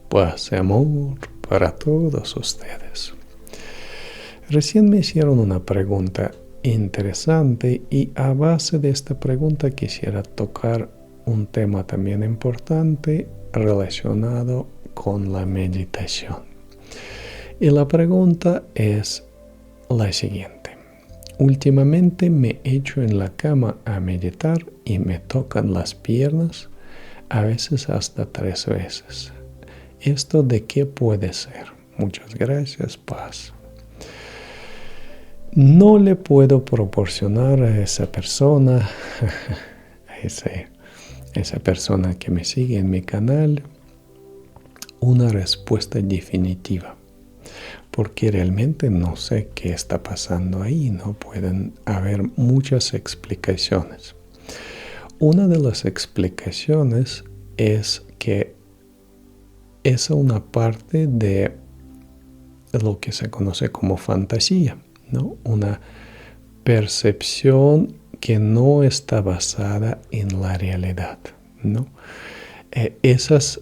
Paz y amor para todos ustedes. Recién me hicieron una pregunta interesante y a base de esta pregunta quisiera tocar un tema también importante relacionado con la meditación. Y la pregunta es la siguiente. Últimamente me echo en la cama a meditar y me tocan las piernas, a veces hasta 3 veces. ¿Esto de qué puede ser? Muchas gracias, Paz. No le puedo proporcionar a esa persona, esa persona que me sigue en mi canal, una respuesta definitiva, porque realmente no sé qué está pasando ahí, no pueden haber muchas explicaciones. Una de las explicaciones es que es una parte de lo que se conoce como fantasía, ¿no? Una percepción que no está basada en la realidad, ¿no? Esas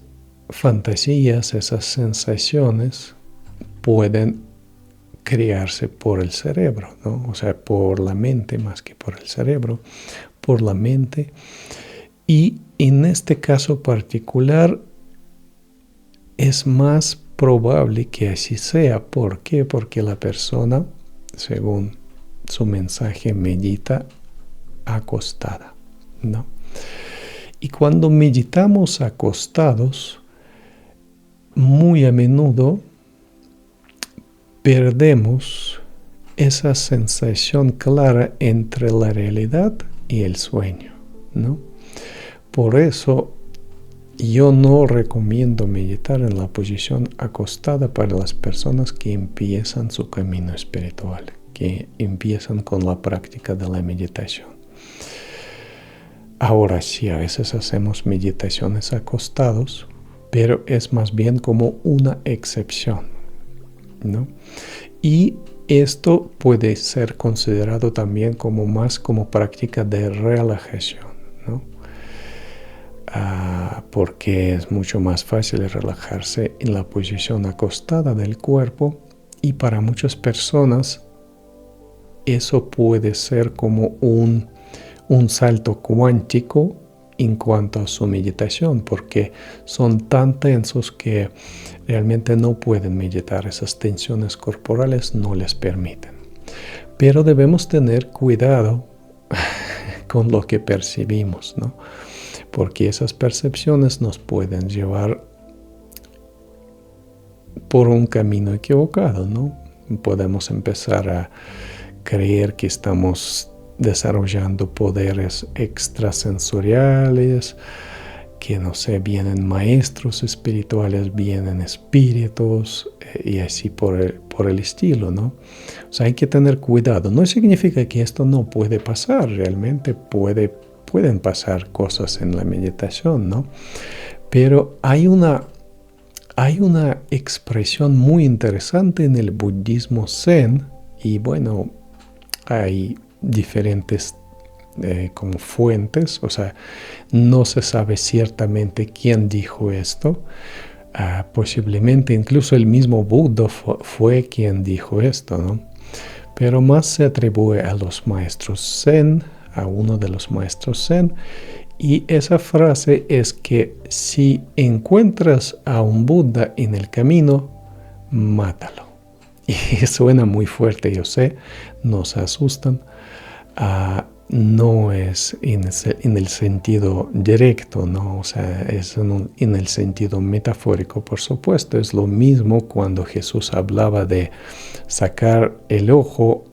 fantasías, esas sensaciones pueden crearse por el cerebro, ¿no? O sea, por la mente más que por el cerebro, por la mente. Y en este caso particular es más probable que así sea. ¿Por qué? Porque la persona, según su mensaje, medita acostada, ¿no? Y cuando meditamos acostados, muy a menudo perdemos esa sensación clara entre la realidad y el sueño, ¿no? Por eso yo no recomiendo meditar en la posición acostada para las personas que empiezan su camino espiritual, que empiezan con la práctica de la meditación. Ahora sí, a veces hacemos meditaciones acostados, pero es más bien como una excepción, ¿no? Y esto puede ser considerado también como práctica de relajación, ¿no? Porque es mucho más fácil relajarse en la posición acostada del cuerpo, y para muchas personas eso puede ser como un salto cuántico en cuanto a su meditación, porque son tan tensos que realmente no pueden meditar, esas tensiones corporales no les permiten. Pero debemos tener cuidado con lo que percibimos, ¿no? Porque esas percepciones nos pueden llevar por un camino equivocado, ¿no? Podemos empezar a creer que estamos desarrollando poderes extrasensoriales, que no sé, vienen maestros espirituales, vienen espíritus y así por el estilo, ¿no? O sea, hay que tener cuidado. No significa que esto no puede pasar, realmente pueden pasar cosas en la meditación, ¿no? Pero hay una expresión muy interesante en el budismo zen, y bueno, hay diferentes como fuentes, o sea, no se sabe ciertamente quién dijo esto. Posiblemente incluso el mismo Buda fue quien dijo esto, ¿no? Pero más se atribuye a los maestros zen, a uno de los maestros zen, y esa frase es que si encuentras a un Buda en el camino, mátalo. Y suena muy fuerte, yo sé, nos asustan. No es en el sentido directo, ¿no? O sea, es en el sentido metafórico, por supuesto. Es lo mismo cuando Jesús hablaba de sacar el ojo,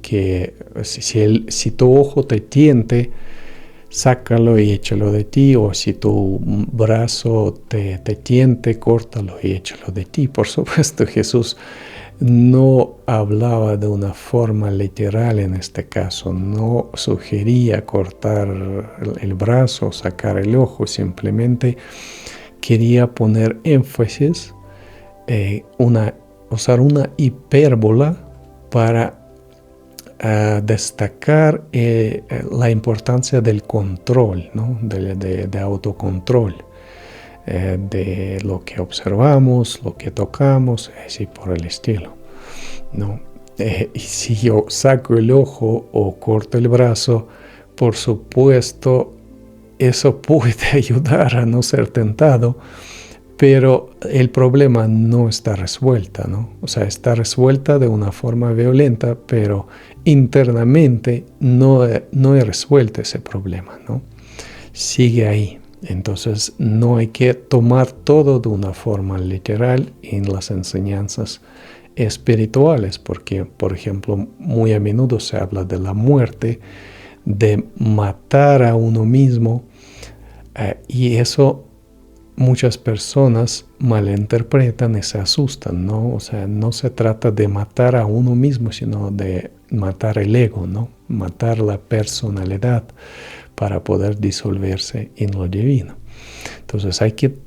que si tu ojo te tiente, sácalo y échalo de ti, o si tu brazo te tiente, córtalo y échalo de ti. Por supuesto, Jesús no hablaba de una forma literal en este caso, no sugería cortar el brazo, sacar el ojo, simplemente quería poner énfasis, usar una hipérbola para destacar la importancia del control, ¿no? de autocontrol. de lo que observamos, lo que tocamos, así por el estilo, ¿no? Y si yo saco el ojo o corto el brazo, por supuesto, eso puede ayudar a no ser tentado, pero el problema no está resuelto, ¿no? O sea, está resuelta de una forma violenta, pero internamente no he resuelto ese problema, ¿no? Sigue ahí. Entonces, no hay que tomar todo de una forma literal en las enseñanzas espirituales, porque, por ejemplo, muy a menudo se habla de la muerte, de matar a uno mismo, y eso muchas personas malinterpretan y se asustan, ¿no? O sea, no se trata de matar a uno mismo, sino de matar el ego, ¿no? Matar la personalidad para poder disolverse en lo divino. Entonces hay que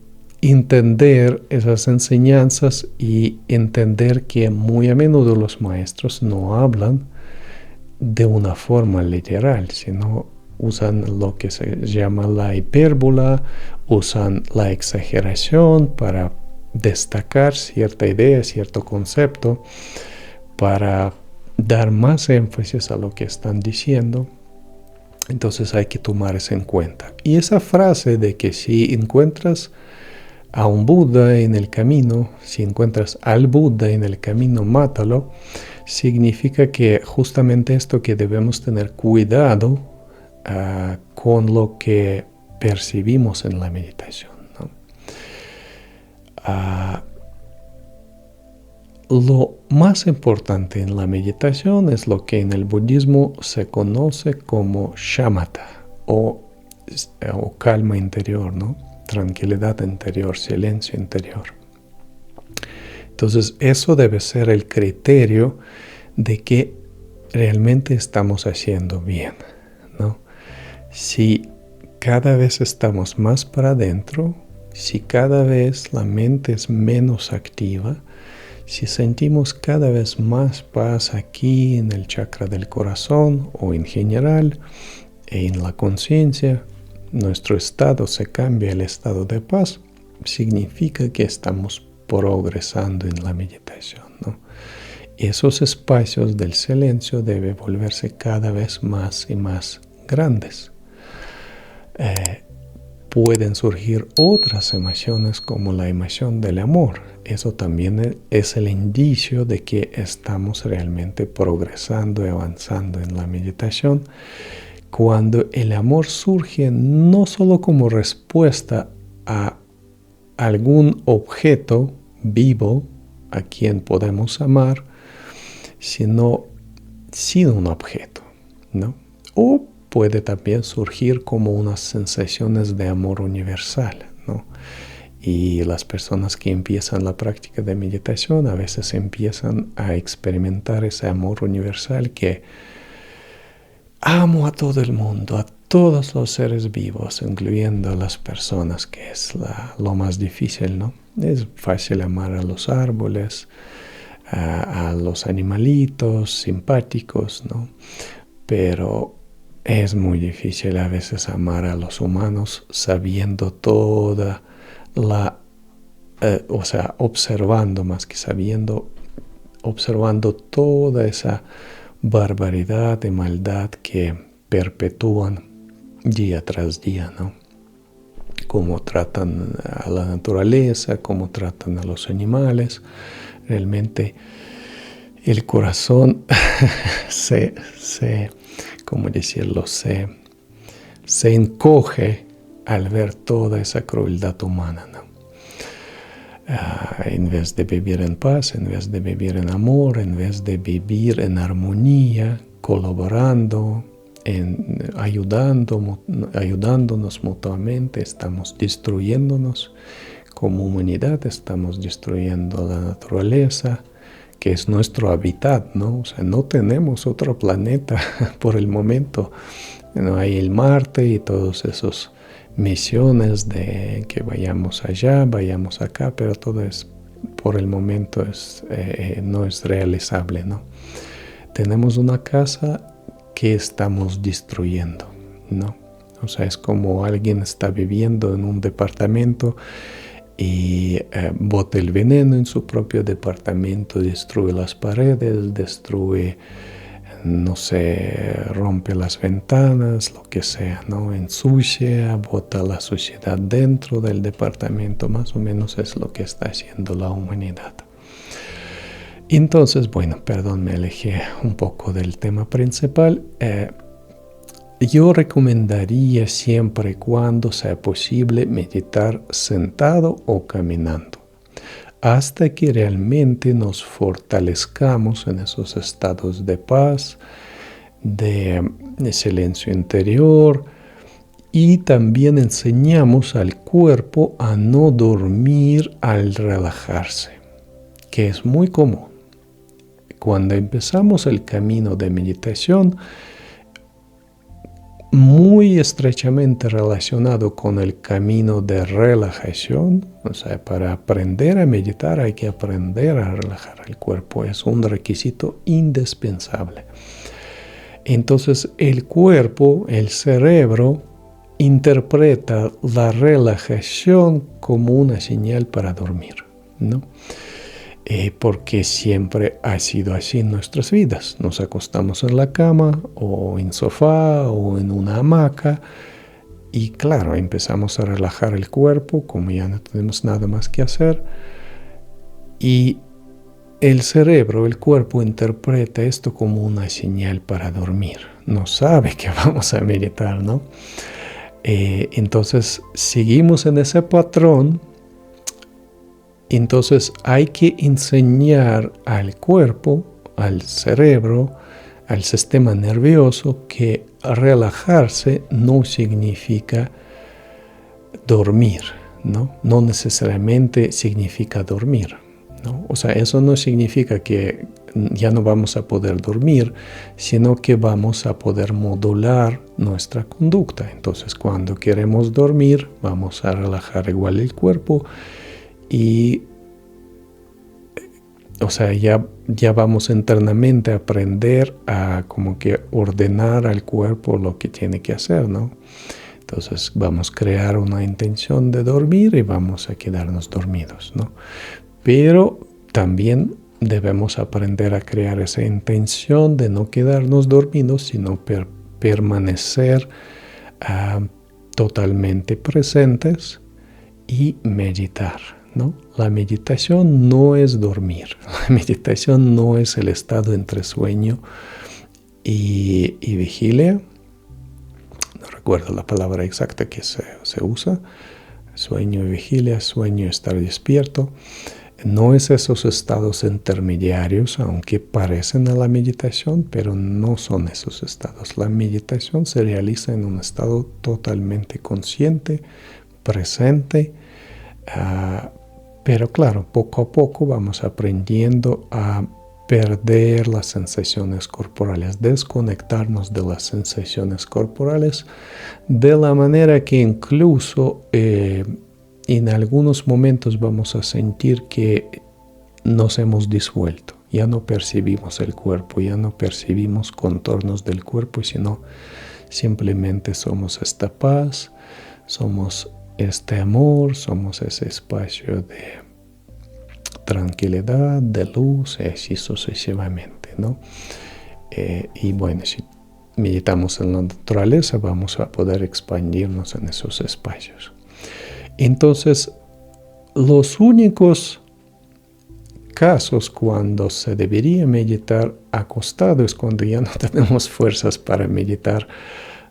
entender esas enseñanzas y entender que muy a menudo los maestros no hablan de una forma literal, sino usan lo que se llama la hipérbola, usan la exageración para destacar cierta idea, cierto concepto, para dar más énfasis a lo que están diciendo. Entonces hay que tomar eso en cuenta. Y esa frase de que si encuentras a un Buda en el camino, si encuentras al Buda en el camino, mátalo, significa que justamente esto, que debemos tener cuidado con lo que percibimos en la meditación, ¿no? Lo más importante en la meditación es lo que en el budismo se conoce como shamatha o calma interior, ¿no? Tranquilidad interior, silencio interior. Entonces, eso debe ser el criterio de que realmente estamos haciendo bien, ¿no? Si cada vez estamos más para adentro, si cada vez la mente es menos activa, si sentimos cada vez más paz aquí en el chakra del corazón o en general, en la conciencia, nuestro estado se cambia el estado de paz, significa que estamos progresando en la meditación, ¿no? Esos espacios del silencio deben volverse cada vez más y más grandes. Pueden surgir otras emociones como la emoción del amor. Eso también es el indicio de que estamos realmente progresando y avanzando en la meditación. Cuando el amor surge no solo como respuesta a algún objeto vivo a quien podemos amar, sino sin un objeto, ¿no? O puede también surgir como unas sensaciones de amor universal, ¿no? Y las personas que empiezan la práctica de meditación a veces empiezan a experimentar ese amor universal que amo a todo el mundo, a todos los seres vivos, incluyendo a las personas, que es lo más difícil, ¿no? Es fácil amar a los árboles, a los animalitos simpáticos, ¿no? Pero es muy difícil a veces amar a los humanos sabiendo toda o sea, observando más que sabiendo, observando toda esa barbaridad y maldad que perpetúan día tras día, ¿no? Cómo tratan a la naturaleza, cómo tratan a los animales. Realmente el corazón ¿cómo decirlo? Se encoge al ver toda esa crueldad humana, ¿no? En vez de vivir en paz, en vez de vivir en amor, en vez de vivir en armonía, colaborando, ayudándonos mutuamente, estamos destruyéndonos como humanidad, estamos destruyendo la naturaleza, que es nuestro hábitat, ¿no? O sea, no tenemos otro planeta por el momento. No hay el Marte y todos esos misiones de que vayamos allá, vayamos acá, pero todo es, por el momento, no es realizable, ¿no? Tenemos una casa que estamos destruyendo, ¿no? O sea, es como alguien está viviendo en un departamento y bota el veneno en su propio departamento, destruye las paredes, destruye, no sé, rompe las ventanas, lo que sea, ¿no? Ensucia, bota la suciedad dentro del departamento, más o menos es lo que está haciendo la humanidad. Entonces, bueno, perdón, me alejé un poco del tema principal. Yo recomendaría siempre y cuando sea posible meditar sentado o caminando, hasta que realmente nos fortalezcamos en esos estados de paz, de silencio interior, y también enseñamos al cuerpo a no dormir al relajarse, que es muy común. Cuando empezamos el camino de meditación, muy estrechamente relacionado con el camino de relajación, o sea, para aprender a meditar hay que aprender a relajar el cuerpo, es un requisito indispensable. Entonces el cuerpo, el cerebro, interpreta la relajación como una señal para dormir, ¿no? Porque siempre ha sido así en nuestras vidas. Nos acostamos en la cama o en sofá o en una hamaca y claro, empezamos a relajar el cuerpo como ya no tenemos nada más que hacer y el cerebro, el cuerpo interpreta esto como una señal para dormir. No sabe que vamos a meditar, ¿no? Entonces seguimos en ese patrón. Entonces hay que enseñar al cuerpo, al cerebro, al sistema nervioso que relajarse no significa dormir, ¿no? No necesariamente significa dormir, ¿no? O sea, eso no significa que ya no vamos a poder dormir, sino que vamos a poder modular nuestra conducta. Entonces, cuando queremos dormir, vamos a relajar igual el cuerpo y, o sea, ya vamos internamente a aprender a como que ordenar al cuerpo lo que tiene que hacer, ¿no? Entonces vamos a crear una intención de dormir y vamos a quedarnos dormidos, ¿no? Pero también debemos aprender a crear esa intención de no quedarnos dormidos, sino permanecer totalmente presentes y meditar, ¿no? La meditación no es dormir, la meditación no es el estado entre sueño y vigilia. No recuerdo la palabra exacta que se usa, sueño y vigilia, sueño y estar despierto. No es esos estados intermediarios, aunque parecen a la meditación, pero no son esos estados. La meditación se realiza en un estado totalmente consciente, presente, pero claro, poco a poco vamos aprendiendo a perder las sensaciones corporales, desconectarnos de las sensaciones corporales, de la manera que incluso en algunos momentos vamos a sentir que nos hemos disuelto. Ya no percibimos el cuerpo, ya no percibimos contornos del cuerpo, sino simplemente somos esta paz, somos este amor, somos ese espacio de tranquilidad, de luz, y así sucesivamente, ¿no? Y bueno, si meditamos en la naturaleza, vamos a poder expandirnos en esos espacios. Entonces, los únicos casos cuando se debería meditar acostado es cuando ya no tenemos fuerzas para meditar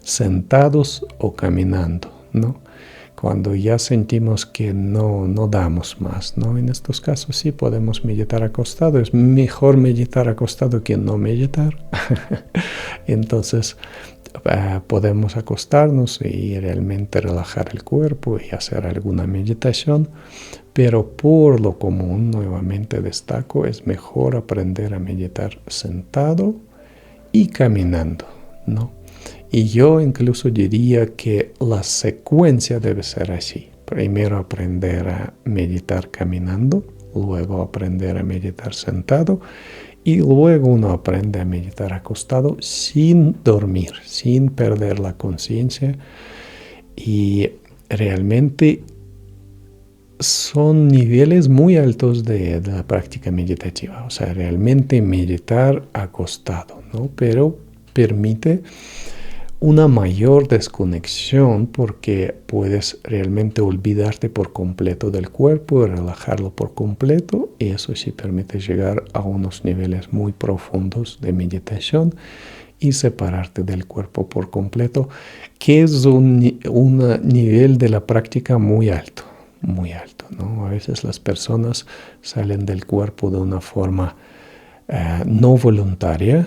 sentados o caminando, ¿no? Cuando ya sentimos que no damos más, ¿no? En estos casos sí podemos meditar acostado. Es mejor meditar acostado que no meditar. Entonces podemos acostarnos y realmente relajar el cuerpo y hacer alguna meditación. Pero por lo común, nuevamente destaco, es mejor aprender a meditar sentado y caminando, ¿no? Y yo incluso diría que la secuencia debe ser así. Primero aprender a meditar caminando, luego aprender a meditar sentado y luego uno aprende a meditar acostado sin dormir, sin perder la conciencia. Y realmente son niveles muy altos de la práctica meditativa. O sea, realmente meditar acostado, ¿no? Pero permite una mayor desconexión porque puedes realmente olvidarte por completo del cuerpo y relajarlo por completo, y eso sí permite llegar a unos niveles muy profundos de meditación y separarte del cuerpo por completo, que es un nivel de la práctica muy alto, ¿no? A veces las personas salen del cuerpo de una forma no voluntaria,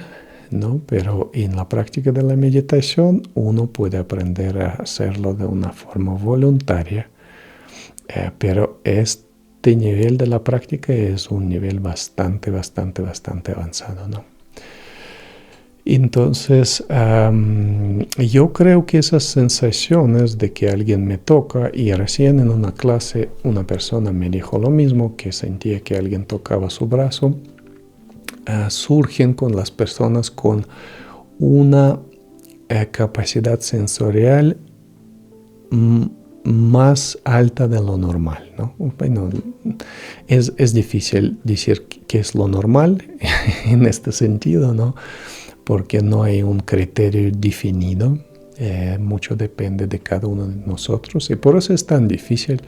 ¿no? Pero en la práctica de la meditación uno puede aprender a hacerlo de una forma voluntaria, pero este nivel de la práctica es un nivel bastante avanzado, ¿no? Entonces, yo creo que esas sensaciones de que alguien me toca, y recién en una clase una persona me dijo lo mismo, que sentía que alguien tocaba su brazo, surgen con las personas con una capacidad sensorial más alta de lo normal, ¿no? Bueno, es difícil decir qué es lo normal en este sentido, ¿no? Porque no hay un criterio definido, mucho depende de cada uno de nosotros, y por eso es tan difícil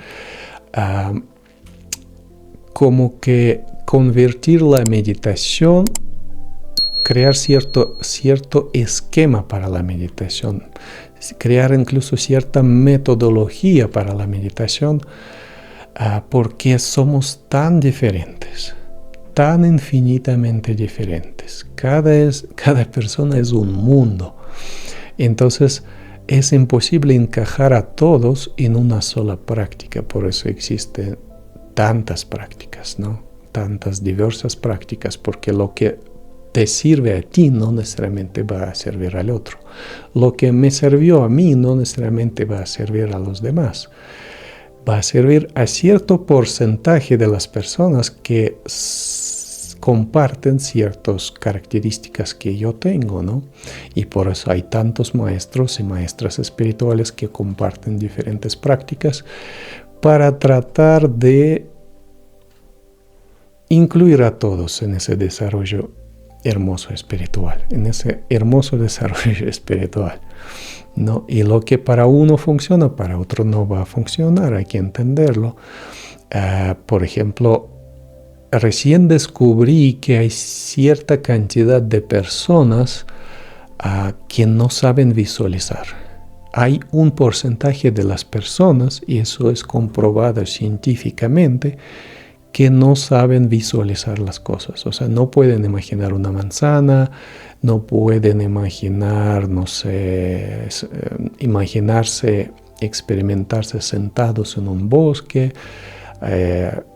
como que convertir la meditación, crear cierto esquema para la meditación, crear incluso cierta metodología para la meditación, porque somos tan diferentes, tan infinitamente diferentes. Cada persona es un mundo. Entonces es imposible encajar a todos en una sola práctica. Por eso existen tantas prácticas, ¿no? Tantas diversas prácticas, porque lo que te sirve a ti no necesariamente va a servir al otro. Lo que me sirvió a mí no necesariamente va a servir a los demás. Va a servir a cierto porcentaje de las personas que comparten ciertas características que yo tengo, ¿no? Y por eso hay tantos maestros y maestras espirituales que comparten diferentes prácticas para tratar de incluir a todos en ese desarrollo hermoso espiritual, en ese hermoso desarrollo espiritual, ¿no? Y lo que para uno funciona, para otro no va a funcionar, hay que entenderlo. Por ejemplo, recién descubrí que hay cierta cantidad de personas que no saben visualizar. Hay un porcentaje de las personas, y eso es comprobado científicamente, que no saben visualizar las cosas. O sea, no pueden imaginar una manzana, no pueden imaginar, no sé, imaginarse, experimentarse sentados en un bosque,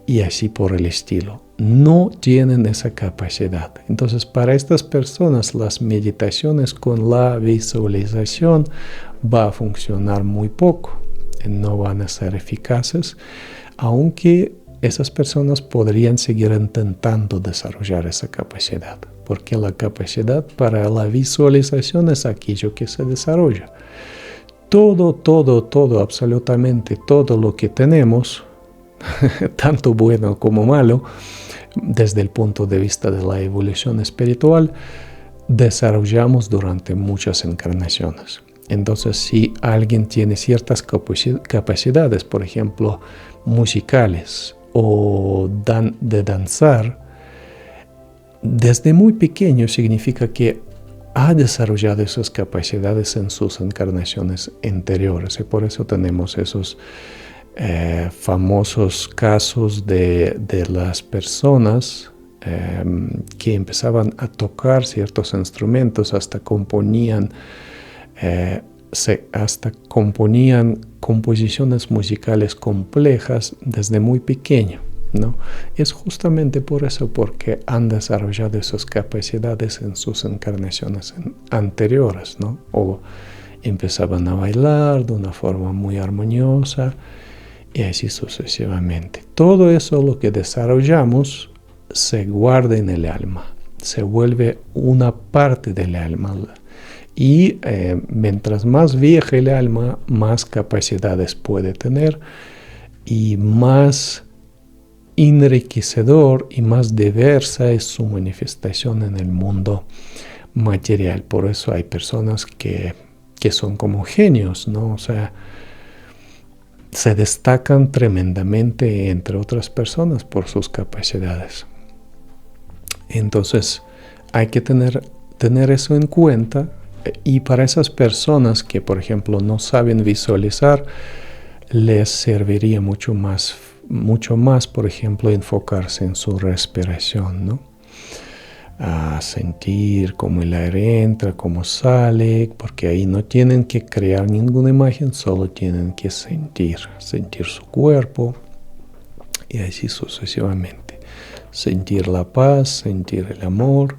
y así por el estilo. No tienen esa capacidad. Entonces, para estas personas, las meditaciones con la visualización va a funcionar muy poco. No van a ser eficaces, aunque esas personas podrían seguir intentando desarrollar esa capacidad, porque la capacidad para la visualización es aquello que se desarrolla. Todo, absolutamente todo lo que tenemos, tanto bueno como malo, desde el punto de vista de la evolución espiritual, desarrollamos durante muchas encarnaciones. Entonces, si alguien tiene ciertas capacidades, por ejemplo, musicales o de danzar, desde muy pequeño significa que ha desarrollado esas capacidades en sus encarnaciones anteriores, y por eso tenemos esos famosos casos de las personas que empezaban a tocar ciertos instrumentos, hasta componían composiciones musicales complejas desde muy pequeño, ¿no? Es justamente por eso, porque han desarrollado esas capacidades en sus encarnaciones anteriores, ¿no? O empezaban a bailar de una forma muy armoniosa, y así sucesivamente. Todo eso, lo que desarrollamos, se guarda en el alma, se vuelve una parte del alma. Y mientras más vieja el alma, más capacidades puede tener y más enriquecedor y más diversa es su manifestación en el mundo material. Por eso hay personas que son como genios, ¿no? O sea, se destacan tremendamente entre otras personas por sus capacidades. Entonces, hay que tener eso en cuenta. Y para esas personas que, por ejemplo, no saben visualizar, les serviría mucho más, por ejemplo, enfocarse en su respiración, ¿no? A sentir cómo el aire entra, cómo sale, porque ahí no tienen que crear ninguna imagen, solo tienen que sentir su cuerpo y así sucesivamente. Sentir la paz, sentir el amor.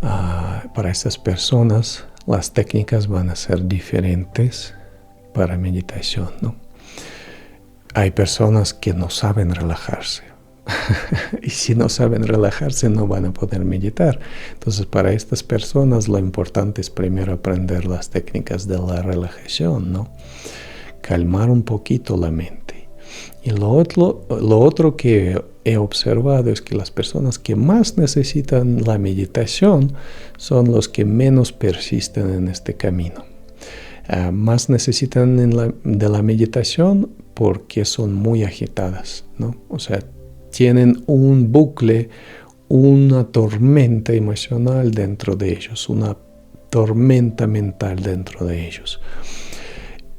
Para estas personas las técnicas van a ser diferentes para meditación, ¿no? Hay personas que no saben relajarse. Y si no saben relajarse no van a poder meditar. Entonces para estas personas lo importante es primero aprender las técnicas de la relajación, ¿no? Calmar un poquito la mente. Y lo otro que he observado es que las personas que más necesitan la meditación son los que menos persisten en este camino. Más necesitan de la meditación porque son muy agitadas, ¿no? O sea, tienen un bucle, una tormenta emocional dentro de ellos, una tormenta mental dentro de ellos.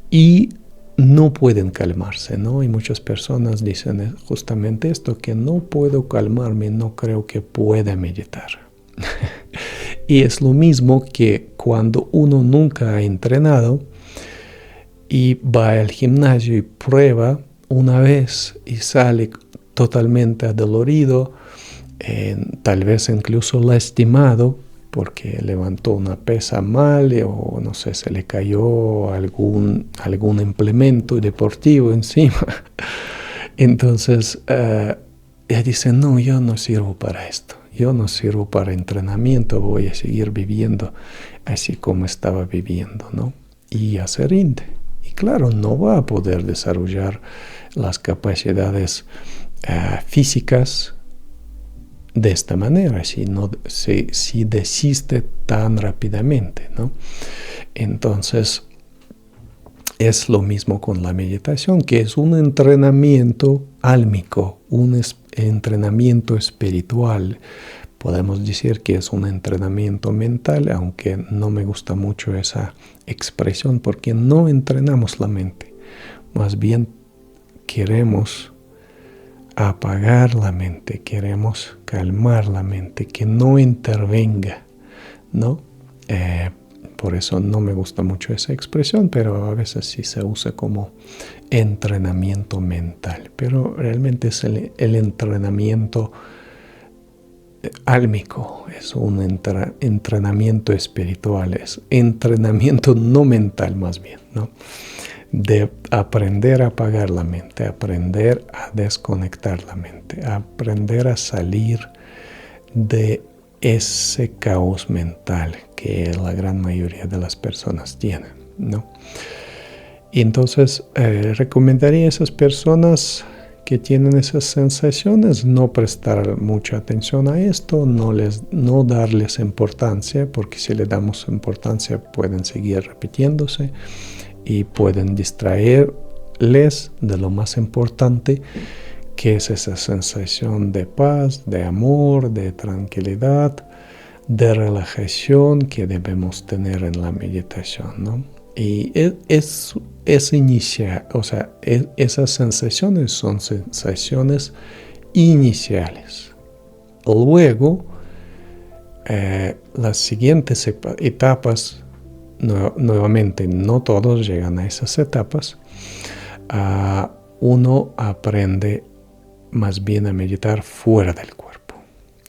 Y no pueden calmarse, ¿no? Y muchas personas dicen justamente esto, que no puedo calmarme, no creo que pueda meditar. Y es lo mismo que cuando uno nunca ha entrenado y va al gimnasio y prueba una vez y sale totalmente adolorido, tal vez incluso lastimado porque levantó una pesa mal o no sé, se le cayó algún implemento deportivo encima. Entonces ella dice, no, yo no sirvo para esto, yo no sirvo para entrenamiento, voy a seguir viviendo así como estaba viviendo, ¿no? Y ya se rinde. Y claro, no va a poder desarrollar las capacidades físicas de esta manera, si desiste tan rápidamente, ¿no? Entonces, es lo mismo con la meditación, que es un entrenamiento álmico, un entrenamiento espiritual. Podemos decir que es un entrenamiento mental, aunque no me gusta mucho esa expresión, porque no entrenamos la mente. Más bien queremos apagar la mente, queremos calmar la mente, que no intervenga, ¿no? Por eso no me gusta mucho esa expresión, pero a veces sí se usa como entrenamiento mental. Pero realmente es el entrenamiento álmico, es un entrenamiento espiritual, es entrenamiento no mental más bien, ¿no? De aprender a apagar la mente, aprender a desconectar la mente, aprender a salir de ese caos mental que la gran mayoría de las personas tienen, ¿no? Y entonces recomendaría a esas personas que tienen esas sensaciones no prestar mucha atención a esto, no darles importancia, porque si le damos importancia pueden seguir repitiéndose y pueden distraerles de lo más importante, que es esa sensación de paz, de amor, de tranquilidad, de relajación que debemos tener en la meditación, ¿no? Y esas sensaciones son sensaciones iniciales. Luego, las siguientes etapas, nuevamente, no todos llegan a esas etapas. Uno aprende más bien a meditar fuera del cuerpo,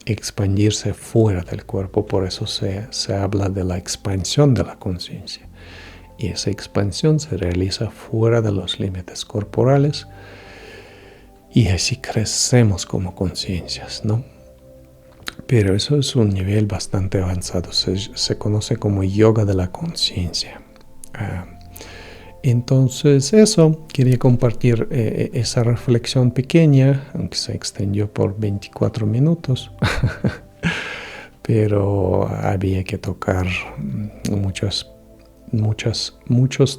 expandirse fuera del cuerpo. Por eso se habla de la expansión de la conciencia. Y esa expansión se realiza fuera de los límites corporales y así crecemos como conciencias, ¿no? Pero eso es un nivel bastante avanzado, se conoce como yoga de la conciencia. Entonces eso, quería compartir esa reflexión pequeña, aunque se extendió por 24 minutos, pero había que tocar muchos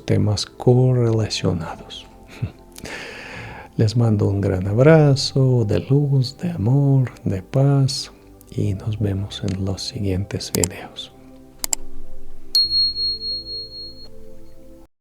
temas correlacionados. Les mando un gran abrazo de luz, de amor, de paz y nos vemos en los siguientes videos.